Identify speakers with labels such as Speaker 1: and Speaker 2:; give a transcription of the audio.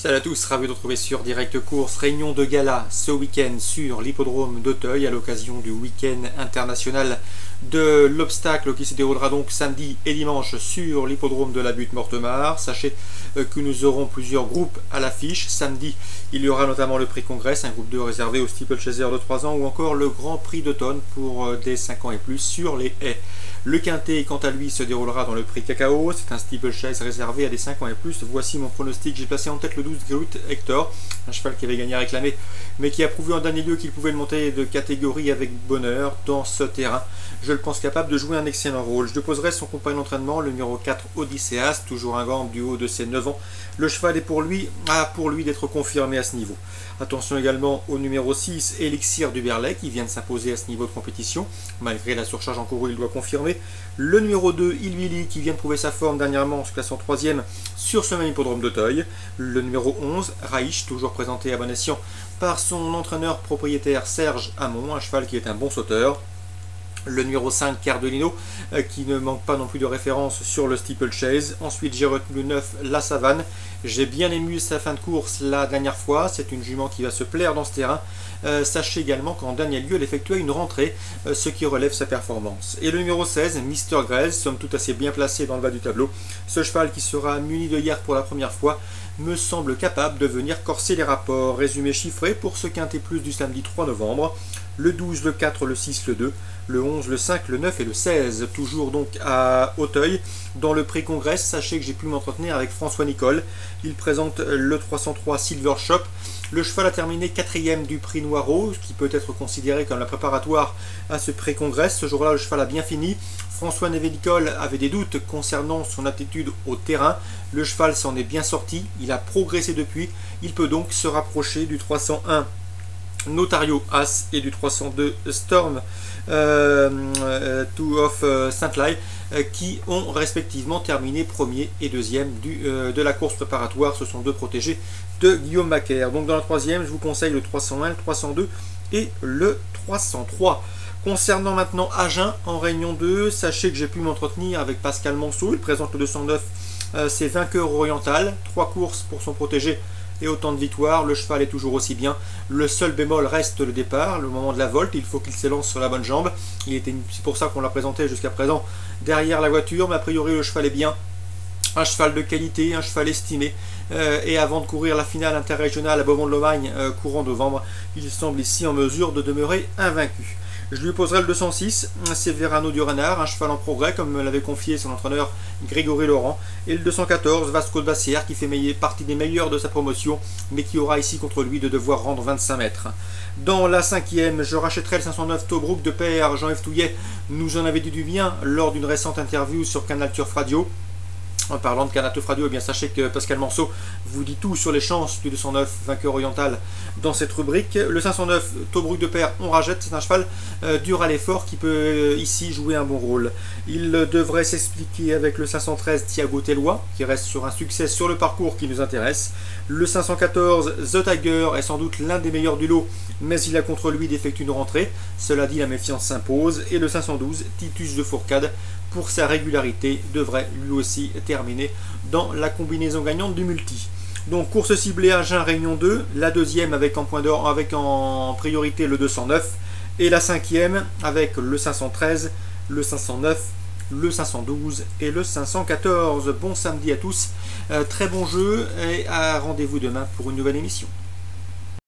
Speaker 1: Salut à tous, ravi de vous retrouver sur Direct Course. Réunion de gala ce week-end sur l'hippodrome d'Auteuil à l'occasion du week-end international de l'obstacle qui se déroulera donc samedi et dimanche sur l'hippodrome de la Butte-Mortemart. Sachez que nous aurons plusieurs groupes à l'affiche. Samedi, il y aura notamment le prix Congrès, un groupe 2 réservé au steeplechaser de 3 ans ou encore le Grand Prix d'automne pour des 5 ans et plus sur les haies. Le quintet, quant à lui, se déroulera dans le prix Cacao. C'est un steeplechase réservé à des 5 ans et plus. Voici mon pronostic. J'ai placé en tête le 12 Groot Hector, un cheval qui avait gagné à réclamer, mais qui a prouvé en dernier lieu qu'il pouvait le monter de catégorie avec bonheur dans ce terrain. Je le pense capable de jouer un excellent rôle. Je déposerai son compagnon d'entraînement, le numéro 4 Odysseas, toujours un gant du haut de ses 9 ans. Le cheval est pour lui d'être confirmé à ce niveau. Attention également au numéro 6, Elixir du Berlay, qui vient de s'imposer à ce niveau de compétition. Malgré la surcharge encourue, il doit confirmer. Le numéro 2, Ilvili, qui vient de prouver sa forme dernièrement en se classant 3e sur ce même hippodrome d'Auteuil. Le numéro 11, Raïch, toujours présenté à bon escient par son entraîneur propriétaire Serge Hamon, un cheval qui est un bon sauteur. Le numéro 5, Cardelino, qui ne manque pas non plus de référence sur le steeplechase. Ensuite, j'ai retenu le 9, La Savane. J'ai bien aimé sa fin de course la dernière fois. C'est une jument qui va se plaire dans ce terrain. Sachez également qu'en dernier lieu, elle effectuait une rentrée, ce qui relève sa performance. Et le numéro 16, Mister Graze, somme toute assez bien placé dans le bas du tableau. Ce cheval qui sera muni de hier pour la première fois me semble capable de venir corser les rapports. Résumé chiffré pour ce quintet plus du samedi 3 novembre. Le 12, le 4, le 6, le 2, le 11, le 5, le 9 et le 16. Toujours donc à Auteuil. Dans le prix Congrès, sachez que j'ai pu m'entretenir avec François Nicole. Il présente le 303 Silver Shop. Le cheval a terminé 4e du prix Noireau, qui peut être considéré comme la préparatoire à ce prix Congrès. Ce jour-là, le cheval a bien fini. François Nicole avait des doutes concernant son aptitude au terrain. Le cheval s'en est bien sorti. Il a progressé depuis. Il peut donc se rapprocher du 301 Notario As et du 302 Storm of Saint-Lai qui ont respectivement terminé premier et deuxième de la course préparatoire. Ce sont deux protégés de Guillaume Macaire. Donc dans la troisième, je vous conseille le 301, le 302 et le 303. Concernant maintenant Agen en Réunion 2, sachez que j'ai pu m'entretenir avec Pascal Monceau. Il présente le 209, c'est vainqueur oriental, 3 courses pour son protégé et autant de victoires. Le cheval est toujours aussi bien. Le seul bémol reste le départ, le moment de la volte. Il faut qu'il s'élance sur la bonne jambe. C'est pour ça qu'on l'a présenté jusqu'à présent derrière la voiture, mais a priori le cheval est bien. Un cheval de qualité, un cheval estimé. Et avant de courir la finale interrégionale à Beaumont-de-Lomagne courant novembre, il semble ici en mesure de demeurer invaincu. Je lui poserai le 206, Severano du Renard, un cheval en progrès, comme me l'avait confié son entraîneur Grégory Laurent. Et le 214, Vasco de Bassière, qui fait partie des meilleurs de sa promotion, mais qui aura ici contre lui de devoir rendre 25 mètres. Dans la 5e, je rachèterai le 509 Tobruk de père Jean-Yves Touillet. Nous en avait dit du bien lors d'une récente interview sur Canal Turf Radio. En parlant de Canal Turf Radio, eh bien, sachez que Pascal Monceau vous dit tout sur les chances du 209 vainqueur oriental dans cette rubrique. Le 509 Tobruk de père, on rachète, c'est un cheval dur à l'effort qui peut ici jouer un bon rôle. Il devrait s'expliquer avec le 513 Thiago Tellois, qui reste sur un succès sur le parcours qui nous intéresse. Le 514 The Tiger est sans doute l'un des meilleurs du lot, mais il a contre lui d'effectuer une rentrée. Cela dit, la méfiance s'impose. Et le 512 Titus de Fourcade, pour sa régularité, devrait lui aussi terminer dans la combinaison gagnante du multi. Donc course ciblée à Agen Réunion 2, la deuxième avec en point d'or, avec en priorité le 209, et la cinquième avec le 513, le 509, le 512 et le 514. Bon samedi à tous, très bon jeu et rendez-vous demain pour une nouvelle émission.